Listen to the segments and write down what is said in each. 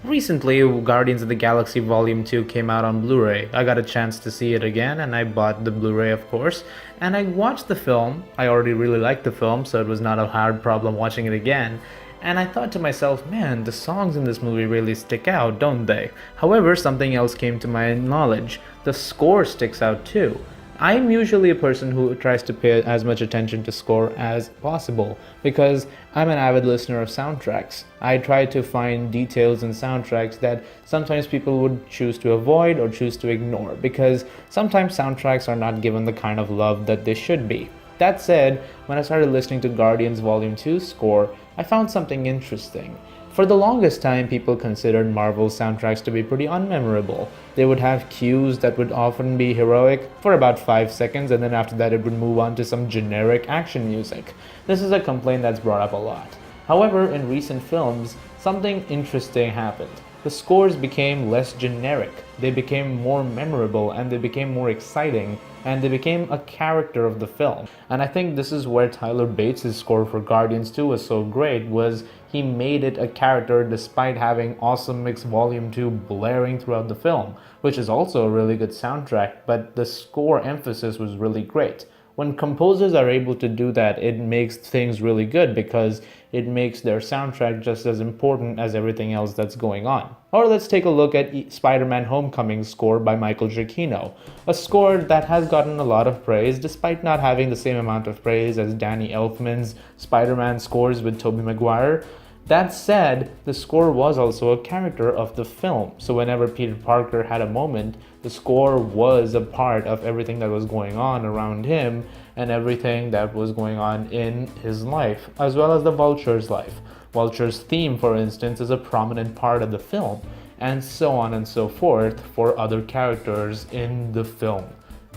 Recently, Guardians of the Galaxy Volume 2 came out on Blu ray. I got a chance to see it again, and I bought the Blu ray, of course. And I watched the film. I already really liked the film, so it was not a hard problem watching it again. And I thought to myself, man, the songs in this movie really stick out, don't they? However, something else came to my knowledge. The score sticks out too. I'm usually a person who tries to pay as much attention to score as possible because I'm an avid listener of soundtracks. I try to find details in soundtracks that sometimes people would choose to avoid or choose to ignore because sometimes soundtracks are not given the kind of love that they should be. That said, when I started listening to Guardians Volume 2 score, I found something interesting. For the longest time, people considered Marvel's soundtracks to be pretty unmemorable. They would have cues that would often be heroic for about 5 seconds, and then after that, it would move on to some generic action music. This is a complaint that's brought up a lot. However, in recent films, something interesting happened. The scores became less generic, they became more memorable, and they became more exciting, and they became a character of the film. And I think this is where Tyler Bates' score for Guardians 2 was so great, was he made it a character despite having Awesome Mix Volume 2 blaring throughout the film, which is also a really good soundtrack, but the score emphasis was really great. When composers are able to do that, it makes things really good because it makes their soundtrack just as important as everything else that's going on. Or let's take a look at Spider-Man Homecoming's score by Michael Giacchino, a score that has gotten a lot of praise despite not having the same amount of praise as Danny Elfman's Spider-Man scores with Tobey Maguire. That said, the score was also a character of the film, so whenever Peter Parker had a moment, the score was a part of everything that was going on around him and everything that was going on in his life, as well as the Vulture's life. Vulture's theme, for instance, is a prominent part of the film, and so on and so forth for other characters in the film.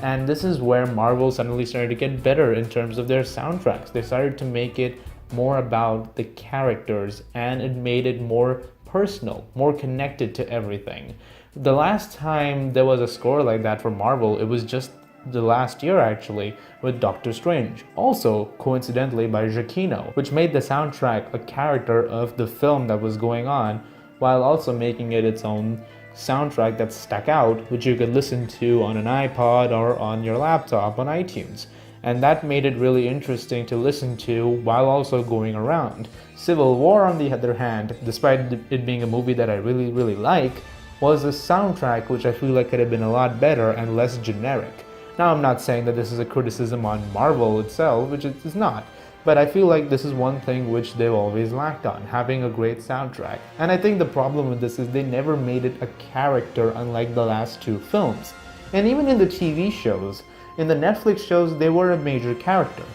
And this is where Marvel suddenly started to get better in terms of their soundtracks. They started to make it more about the characters, and it made it more personal, more connected to everything. The last time there was a score like that for Marvel, it was just the last year actually, with Doctor Strange, also coincidentally by Giacchino, which made the soundtrack a character of the film that was going on, while also making it its own soundtrack that stuck out, which you could listen to on an iPod or on your laptop on iTunes. And that made it really interesting to listen to while also going around. Civil War, on the other hand, despite it being a movie that I really like, was a soundtrack which I feel like could have been a lot better and less generic. Now, I'm not saying that this is a criticism on Marvel itself, which it is not, but I feel like this is one thing which they've always lacked on, having a great soundtrack. And I think the problem with this is they never made it a character, unlike the last two films. And even in the TV shows, in the Netflix shows, they were a major character.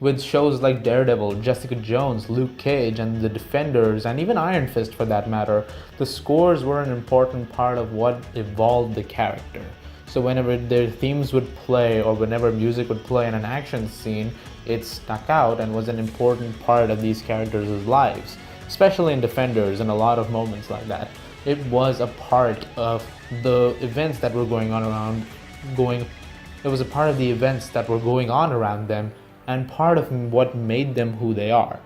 With shows like Daredevil, Jessica Jones, Luke Cage, and The Defenders, and even Iron Fist for that matter, the scores were an important part of what evolved the character. So whenever their themes would play or whenever music would play in an action scene, it stuck out and was an important part of these characters' lives, especially in Defenders and a lot of moments like that. It was a part of the events that were going on around it was a part of the events that were going on around them and part of what made them who they are.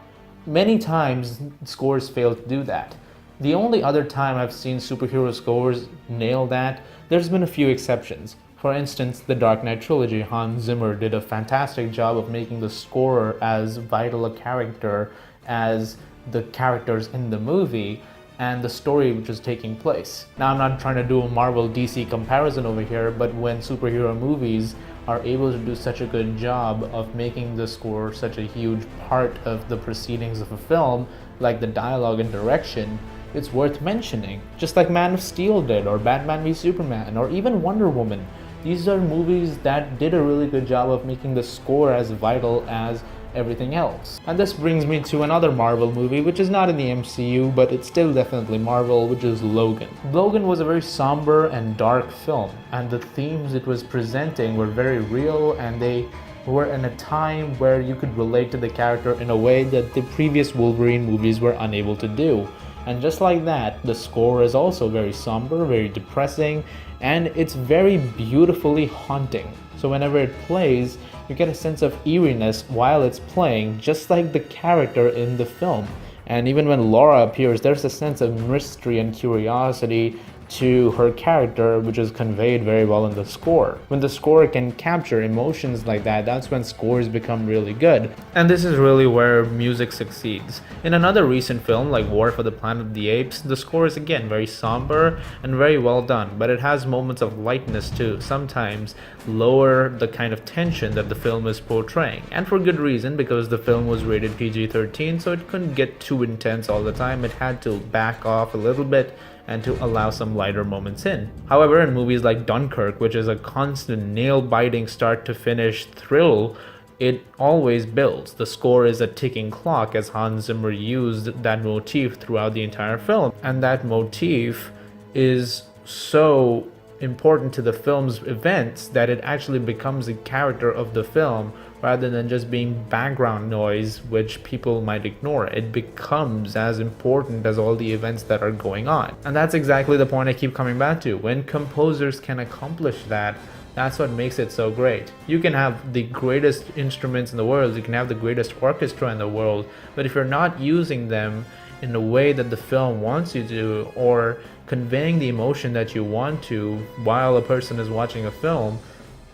Many times, scores fail to do that. The only other time I've seen superhero scores nail that, there's been a few exceptions. For instance, the Dark Knight trilogy, Hans Zimmer did a fantastic job of making the scorer as vital a character as the characters in the movie and the story which is taking place. Now, I'm not trying to do a Marvel DC comparison over here, but when superhero movies are able to do such a good job of making the score such a huge part of the proceedings of a film, like the dialogue and direction, it's worth mentioning. Just like Man of Steel did, or Batman v Superman, or even Wonder Woman. These are movies that did a really good job of making the score as vital as everything else. And this brings me to another Marvel movie, which is not in the MCU, but it's still definitely Marvel, which is Logan. Logan was a very somber and dark film, and the themes it was presenting were very real, and they were in a time where you could relate to the character in a way that the previous Wolverine movies were unable to do. And just like that, the score is also very somber, very depressing, and it's very beautifully haunting. So whenever it plays, you get a sense of eeriness while it's playing, just like the character in the film. And even when Laura appears, there's a sense of mystery and curiosity to her character, which is conveyed very well in the score. When the score can capture emotions like that, that's when scores become really good. And this is really where music succeeds. In another recent film like War for the Planet of the Apes, the score is again very somber and very well done, but it has moments of lightness too, sometimes lower the kind of tension that the film is portraying. And for good reason, because the film was rated PG-13, so it couldn't get too intense all the time. It had to back off a little bit and to allow some lighter moments in. However, in movies like Dunkirk, which is a constant nail-biting start-to-finish thrill, it always builds. The score is a ticking clock, as Hans Zimmer used that motif throughout the entire film. And that motif is so important to the film's events that it actually becomes a character of the film rather than just being background noise which people might ignore. It becomes as important as all the events that are going on. And that's exactly the point I keep coming back to. When composers can accomplish that, that's what makes it so great. You can have the greatest instruments in the world, you can have the greatest orchestra in the world, but if you're not using them in the way that the film wants you to, or conveying the emotion that you want to while a person is watching a film,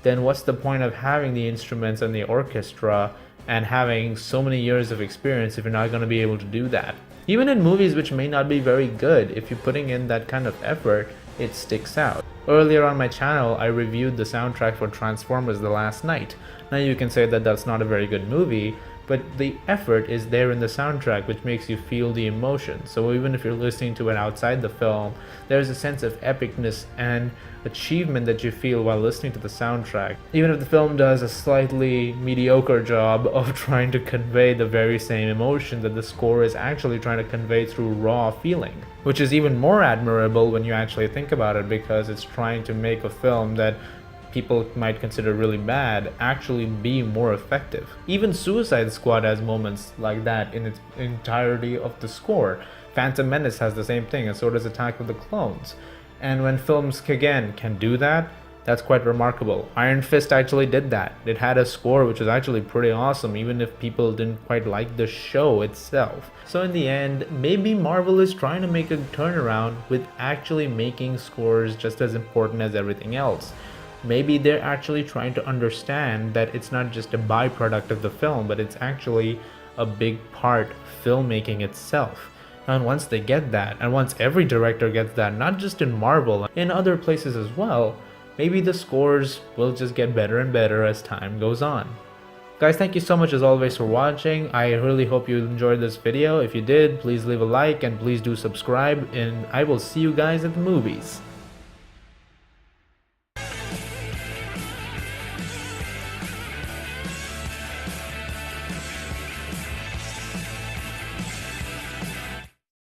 then what's the point of having the instruments and the orchestra and having so many years of experience if you're not going to be able to do that? Even in movies which may not be very good, if you're putting in that kind of effort, it sticks out. Earlier on my channel, I reviewed the soundtrack for Transformers: The Last Knight. Now you can say that that's not a very good movie, but the effort is there in the soundtrack, which makes you feel the emotion. So even if you're listening to it outside the film, there's a sense of epicness and achievement that you feel while listening to the soundtrack. Even if the film does a slightly mediocre job of trying to convey the very same emotion that the score is actually trying to convey through raw feeling. Which is even more admirable when you actually think about it, because it's trying to make a film that people might consider really bad actually be more effective. Even Suicide Squad has moments like that in its entirety of the score. Phantom Menace has the same thing, and so does Attack of the Clones. And when films again can do that, that's quite remarkable. Iron Fist actually did that. It had a score which was actually pretty awesome, even if people didn't quite like the show itself. So in the end, maybe Marvel is trying to make a turnaround with actually making scores just as important as everything else. Maybe they're actually trying to understand that it's not just a byproduct of the film, but it's actually a big part of filmmaking itself. And once they get that, and once every director gets that, not just in Marvel, in other places as well, maybe the scores will just get better and better as time goes on. Guys, thank you so much as always for watching. I really hope you enjoyed this video. If you did, please leave a like and please do subscribe, and I will see you guys at the movies.